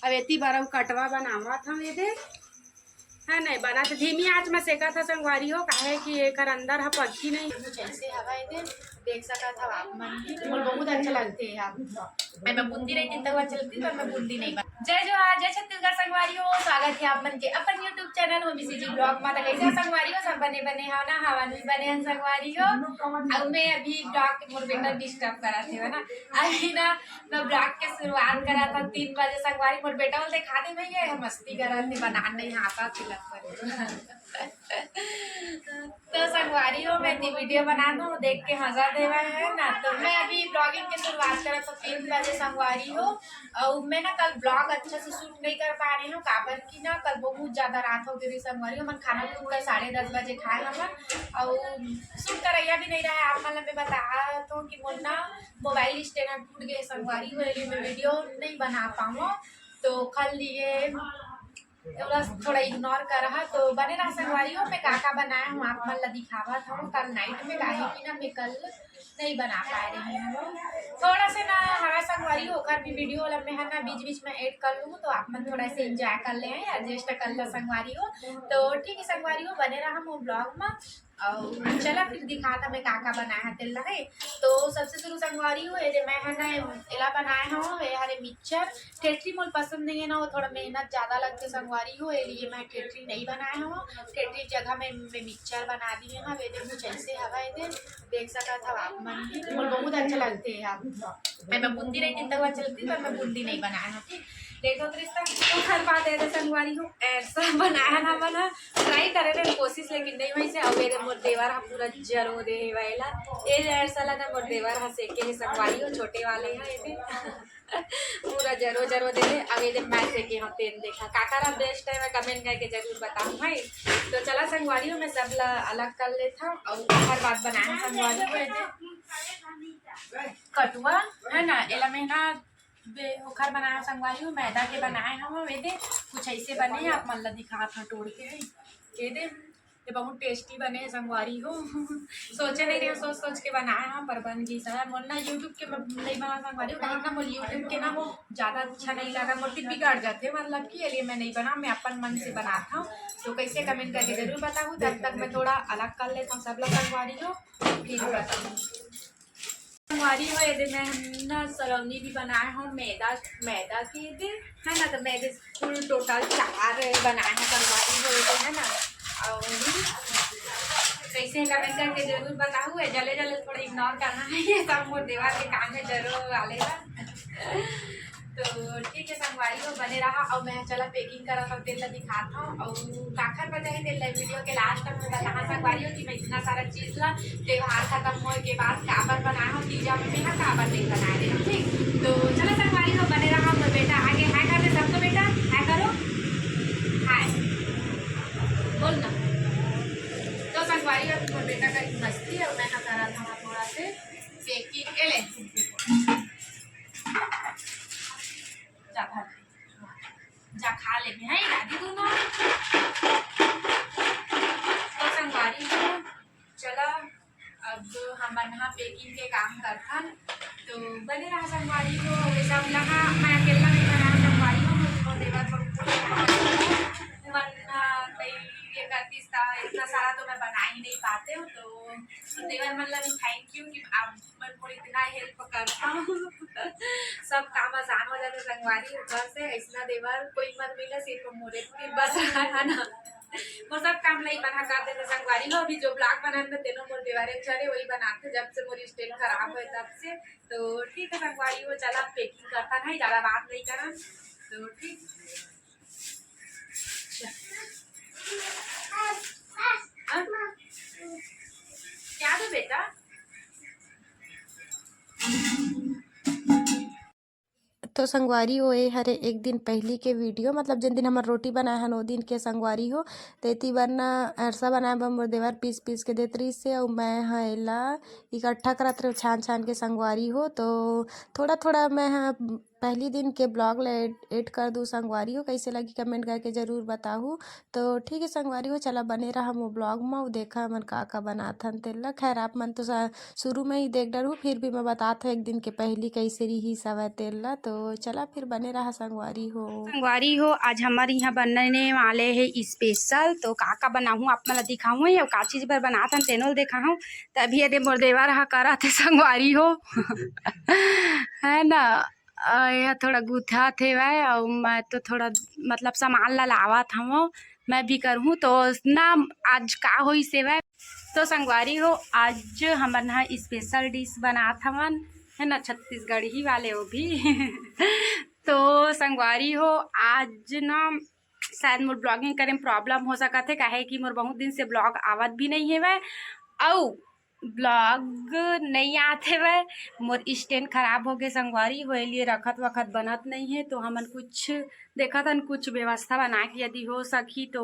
अब एती बार कटवा बनावा था ये है नहीं बना तो धीमी आंच में सेका था संगवारी हो काहे कि एक अंदर है पक्की नहीं कुछ ऐसे हवा ये देख सका था आप मन की बहुत अच्छा लगते हैं आप मैं बूंदी नहीं दिन तक चलती पर मैं बूंदी नहीं जय जोहार जय छत्तीसगढ़ संगवारी हो स्वागत है आप मन के अपन यूट्यूब चैनल हो मिसी जी ब्लॉग में कैसे संगवारी हो सब बने बने हो ना हवा भी बने हैं संगवारी हो अब मैं अभी ब्लॉग के मोर बेटा डिस्टर्ब करा थे ना अभी ना मैं ब्लॉग के शुरुआत करा था 3 बजे संगवारी मोर बेटा बोलते खाते भैया मस्ती करा थे बना नहीं आता तो संगवारी हो मैं वीडियो बना दूँ देख के मजा देवा है ना। तो मैं अभी ब्लॉगिंग की शुरुआत करा तो 3 बजे संगवारी हो और मैं ना कल ब्लॉग अच्छे से शूट नहीं कर पा रही हूँ काबर की ना कल बहुत ज्यादा रात हो गई संगवारी हो मन खाना पीना कल 10:30 बजे खाए हम और शूट करैया भी नहीं रहा आप मतलब मैं बता तो कि मोर ना मोबाइल स्टैंड टूट गए संगवारी हो मैं वीडियो नहीं बना पाऊँ तो कल लिए थोड़ा इग्नोर कर रहा तो बने रहा संगवारी हो मैं काका बनाया हूँ आप मन ला दिखावा था कल नाइट में काहे की ना मैं कल नहीं बना पा रही हूँ थोड़ा से ना हमारा संगवारी होकर भी वीडियो वाला मैं है ना बीच बीच में ऐड कर लूँ तो आप मन थोड़ा से एंजॉय कर ले एडजस्ट कर लो संगवारी हो तो ठीक है संगवारी हो बने रहा हम ब्लॉग में और चला फिर दिखा था मैं काका बनाया तेल लगे तो सबसे शुरू संगवारी हो ये मैं है ना इला बनाया हूँ ये हरे मिक्सचर टेटरी मोल पसंद नहीं है ना वो थोड़ा मेहनत ज़्यादा लगती संगवारी हो ये लिए मैं टेटरी नहीं बनाया हूँ टेटरी जगह में मिक्सचर बना दिए हाँ वे कुछ ऐसे हवा ये देख सका था आप मन की बहुत अच्छा लगते हैं आप मैं बूंदी नहीं दिन तक चलती पर मैं बूंदी नहीं बनाया हूँ ठीक देखो तो हर बात है संगवारी हो ऐसा बनाया ना बना ट्राई करे रे कोशिश लेकिन नहीं वही से अवेरे मोर देवर हा पूरा जरो दे वाला ये ऐसा लगा मोर देवर हा सेके है संगवारी हो छोटे वाले हैं ये पूरा जरो जरो दे अवेरे मैं सेके हम तेन देखा काकारा बेस्ट है मैं कमेंट करके जरूर बताऊं भाई तो चला संगवारी हो मैं सब अलग कर लेता और हर बात बनाया संगवारी हो कटुआ है ना एला में ना ओखर बनाया संगवारी हो मैदा के बनाए हम वेदे कुछ ऐसे बने हैं आप मन ला दिखा था तोड़ के ये दे ये बहुत टेस्टी बने हैं संगवारी हो सोचे नहीं रहे सोच सोच के बनाए हम पर बन गई सर मोर ना यूट्यूब के नहीं बना संगवारी हो कहीं ना मोर यूट्यूब के ना ज़्यादा अच्छा नहीं लगा मोर बिगड़ जाते मतलब कि लिए मैं नहीं बना मैं अपन मन से बनाता हूँ तो कैसे कमेंट करके जरूर बताऊँ तब तक मैं थोड़ा अलग कर लेता हूँ सब लोग संगवारी हो फिर बताऊँ संगवारी हो ये मैं ना सरौनी भी बनाए हूँ मैदा के दे है ना तो मैदे फुल टोटल 4 बनाए हैं संगवारी हो ये है ना और कैसे कमेंट करके जरूर बताऊँ जले जले थोड़ा इग्नोर करना है ये सब मोर देवार के काम में जरूर वाले तो ठीक है संगवारी हो बने रहा और मैं चला पैकिंग करा था तेल ला दिखाता हूँ और काखर बता है तेल वीडियो के लास्ट तक मैं बताना संगवारी हो कि मैं इतना सारा चीज़ ला त्योहार खत्म होने के बाद काबर बनाया हूँ तीजा में मैं काबर नहीं बना रही हूँ ठीक तो चलो संगवारी हो बने रहा तो बेटा आगे हाय कर दे सबको बेटा हाय करो हाय बोल ना तो संगवारी हो तो बेटा का मस्ती और मैं करा था थोड़ा से पैकिंग के ले जा खा ले है दादी दोनों तो संगवारी हो चला अब हम यहाँ पैकिंग के काम करता तो बने रहा संगवारी हो ये सब लगा मैं अकेला नहीं बना संगवारी हो देवर ये करती था इतना सारा तो मैं बना ही नहीं पाते हो तो देवर मतलब थैंक यू कि आप मैं इतना हेल्प करता हूँ सब काम आसान हो जाते संगवारी ऊपर से ऐसा देवर कोई मत मिला सिर्फ मोरे बस है ना वो सब काम नहीं बना कर देते संगवारी हो अभी जो ब्लॉग बनाते तेनों मोर देवारे चले वही बनाते जब से मोरी स्टेट खराब हुए तब से तो ठीक है संगवारी हो चला पैकिंग करता नहीं ज़्यादा बात नहीं करा तो ठीक क्या दो बेटा तो संगवारी हो ये हरे एक दिन पहली के वीडियो मतलब जिन दिन हमार रोटी बनाए हैं 9 दिन के संगवारी हो तेती बार ना अरसा बनाए बा मोर देवर पीस पीस के देत रही से और मैं हैला इकट्ठा करत रहे छान छान के संगवारी हो तो थोड़ा थोड़ा मैं पहली दिन के ब्लॉग ले ऐड कर दूँ संगवारी हो, कैसे लगी कमेंट करके ज़रूर बताहूँ। तो ठीक है संगवारी हो, चला बने रहा वो ब्लॉग में, वो देखा हमन का बनाथन तेला। खैर आप मन तो शुरू में ही देख डरू, फिर भी मैं बतात हूँ एक दिन के पहली कैसे रही सवै तेला। तो चला फिर बने रहा संगवारी हो। आज हमारे यहाँ बनने वाले है स्पेशल। तो का बनाऊँ आप मला दिखाऊँ या का चीज़ पर बनाथन तेनो दिखाऊँ। तभी यदि मोर देवा रहा करा थे संगवारी हो है ना। यह थोड़ा गुथा थे वह, और मैं तो थोड़ा मतलब सामान ला लावत हूँ, मैं भी करूँ तो ना। आज का होई से वह तो संगवारी हो, आज हमारे यहाँ स्पेशल डिश बनात हवन है ना, छत्तीसगढ़ी वाले वो भी तो संगवारी हो आज ना शायद मोर ब्लॉगिंग करे में प्रॉब्लम हो सका थे, काहे कि मोर बहुत दिन से ब्लॉग आवत भी नहीं है वह, औ ब्लॉग नहीं आते वह मोर स्टैंड खराब हो गए संगवारी हो, लिए रखत वखत बनत नहीं है। तो हमन कुछ देखा था कुछ व्यवस्था बना के यदि हो सकी तो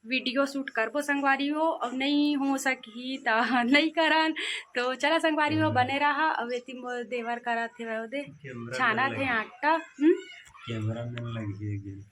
वीडियो शूट करबो संगवारी हो, और नहीं हो सकी तो नहीं करन। तो चला संगवारी हो बने रहा। अब एती मोर देवर करा थे वह दे छाना थे आटा कैमरा में लगी।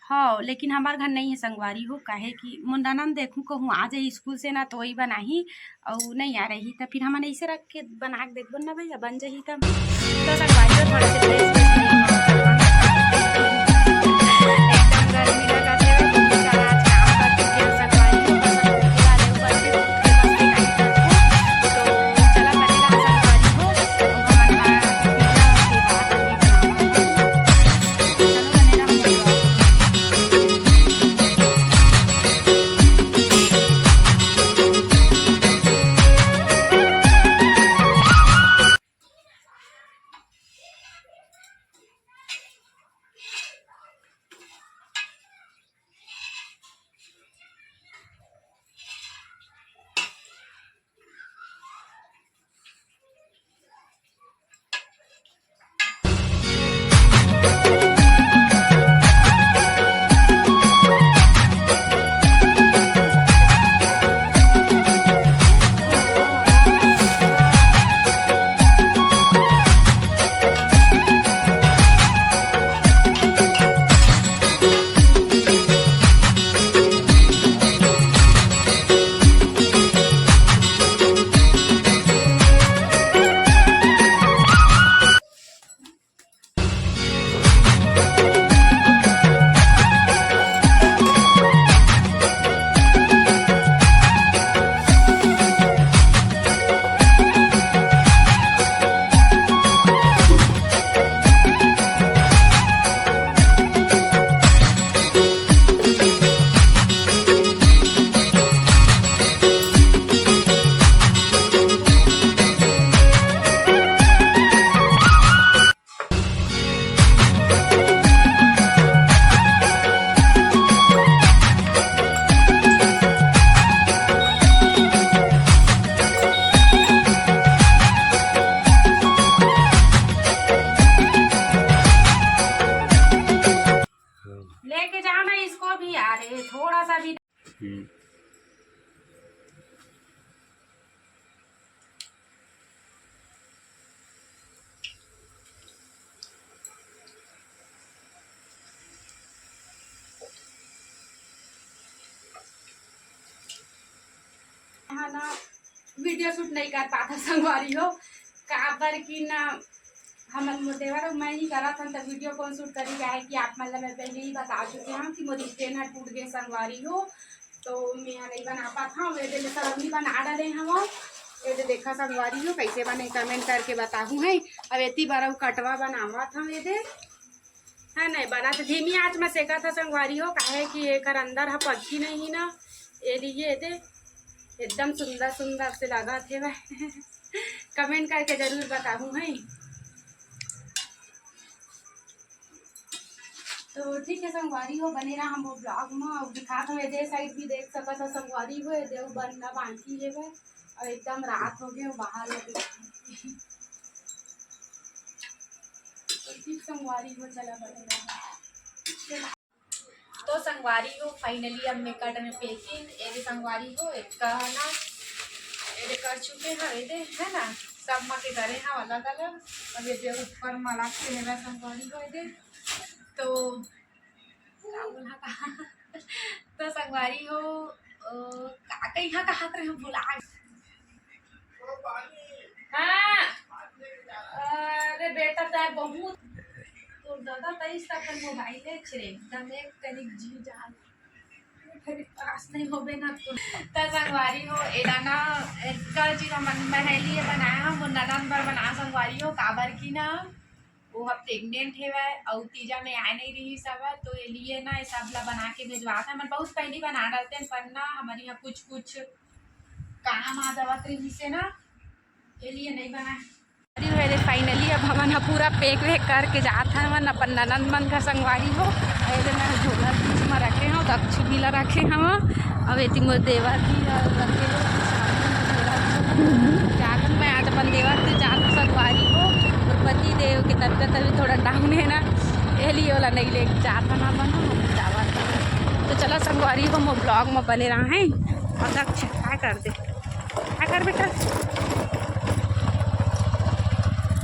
हाँ लेकिन हमार घर नहीं है संगवारी हो, काहे कि मुंडनन देखूँ कहूँ आ जाए स्कूल से ना तो वही बनाही, और नहीं आ रही तो फिर हमन ऐसे रख के बना के देखबो ना भैया बन जाही तब। तो संगवारी हो थोड़ा से ड्रेस एकदम गर्मी लगा थे बहुत सारा आज काम करती थी संगवारी हो, बस वाले ऊपर भी तो चला बनेगा संगवारी हो। लेके जाना इसको भी आ रहे थोड़ा सा भी। हाँ ना वीडियो शूट नहीं कर पाता संगवारी हो, काबर की ना हम देवर मैं ही करा था तब वीडियो कौन शूट करी क्या है कि आप मतलब मैं पहले ही बता चुके हैं कि मोदी स्टैंड है टूट गए संगवारी हो, तो मैं यहाँ नहीं बना पाता हूँ। वे सब अभी बना डाले हम, ये देखा संगवारी हो कैसे बने कमेंट करके बताऊँ है। अब इतनी बार कटवा बनावा था ये दे है नहीं बना तो धीमी आँच में सेका था संगवारी हो, काहे कि एक अंदर है पक्षी नहीं ना, ये लिए दे एकदम सुंदर सुंदर से लगा थे वह कमेंट करके जरूर बताऊँ है। तो ठीक है संगवारी हो बने रहा हम वो ब्लॉग में, और दिखा तो दे साइड भी देख सका था संगवारी हो देव बनना बाकी है वह, और एकदम रात हो गए बाहर लगे तो ठीक संगवारी हो चला बने रहा। तो संगवारी हो फाइनली अब मैं कट में पेकिंग ये संगवारी हो एक ना ये कर चुके हैं ये है ना, सब माँ के करे हैं अलग अलग। अब ये ऊपर मला के है संगवारी हो ये तो क्या बोला था तो संगवारी हो यहाँ कहा रहे हम भुला। हाँ अरे बेटा तो बहुत तो दादा तेईस तक मोबाइल है एकदम एक तनिक जी जाल फिर पास नहीं हो बे ना तो संगवारी हो एदा ना कल चीज हम महली बनाया हम ननन बर बना संगवारी हो काबर की ना वो हम प्रेग्नेंट है और तीजा में आए नहीं रही सब तो ये लिए ना ये सब ला बना के भिजवा था। हम बहुत पहले बना डालते हैं पर ना हमारे यहाँ कुछ कुछ काम आ जावत रही से ना ये लिए नहीं बना। फाइनली अब हम पूरा पैक वैक करके जात हन अपन ननन मन का संगवारी हो। ऐसे मैं झोला बीच में रखे हूँ दक्ष भी ला रखे हम अब ये मोर देवर भी रखे जाकर मैं आज अपन देवर से जात संगवारी हो और पति देव की तबीयत अभी थोड़ा डाउन है ना ये लिए वाला नहीं ले जाता ना बना जावा तो चला संगवारी हो मोर ब्लॉग में बने रहा है। और दक्ष क्या कर दे क्या कर बेटा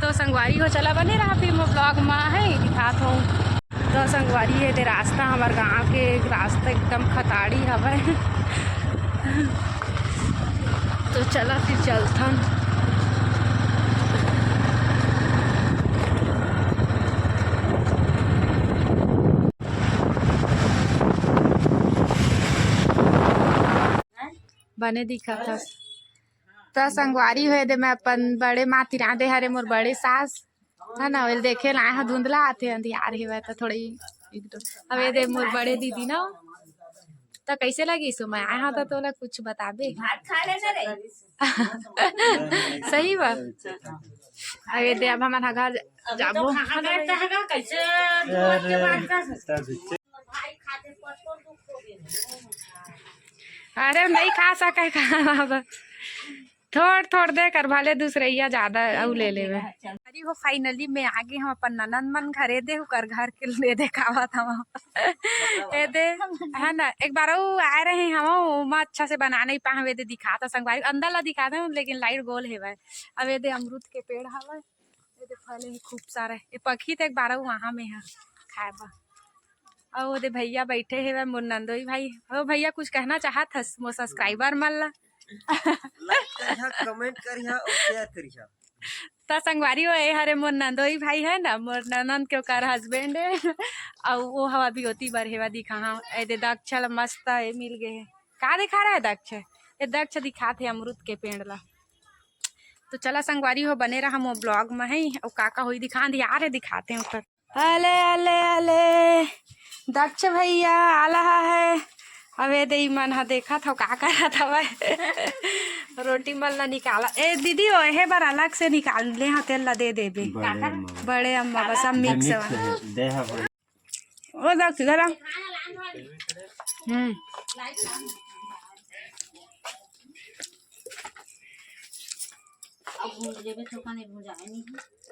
तो संगवारी हो चला बने रहा फिर मैं ब्लॉग में है दिखात हूँ। तो संगवारी है दे रास्ता हमारे गांव के रास्ता एकदम खताड़ी हवा तो चला फिर चलथन। बने दिखा था तो संगवारी हुए दे मैं अपन बड़े माँ तिरादे हरे मोर बड़े सास है ना वे देखे लाए हैं धुंधला आते अंधियार हुआ तो थोड़ी अब ये दे मोर बड़े दीदी ना तो कैसे लगी सो मैं आया था तो कुछ बताबे सही बा अब ये दे अब हमारा घर जाबो अरे नहीं खा सके खाना थोड़ थोड़ दे कर भले दूसरे ज्यादा और ले ले अरे वो फाइनली मैं आगे हम अपन ननन मन घरे दे कर घर के ले देखावा था ये दे है ना एक बार वो आए रहे हम अच्छा से बना नहीं पाए दे दिखाता संगवारी अंदर ला दिखाते लेकिन लाइट गोल है अब ये दे अमरूद के पेड़ हवा ये दे फल है खूब सारे ये पखी तो एक बार वहाँ में है खाए बा और वो दे भैया बैठे है मोर नंदोई भाई हो भैया कुछ कहना चाहत हस मोर सब्सक्राइबर मन ला कमेंट करिया और शेयर करिया तो संगवारी हो हरे मोर नंदोई भाई है ना मोर ननन के ओकर हस्बैंड है और वो हवा भी होती बर हेवा दिखा ए दे दक्ष मस्त है मिल गए है का दिखा रहा है दक्ष ये दक्ष दिखाते अमरूद के पेड़ ला। तो चला संगवारी हो बने रहा हम ब्लॉग में है और काका हुई दिखा यार दिखाते हैं ऊपर अले अले अले दक्ष भैया आ रहा है। अब ये दे मन हा देखा था का करा था वह रोटी मल्ला निकाला ए दीदी ओ हे बार अलग से निकाल ले हाँ तेल ला दे देबे बड़े अम्मा बस सब मिक्स ओ दक्ष जरा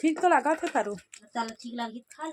ठीक तो लगा था करो चल ठीक लगी खा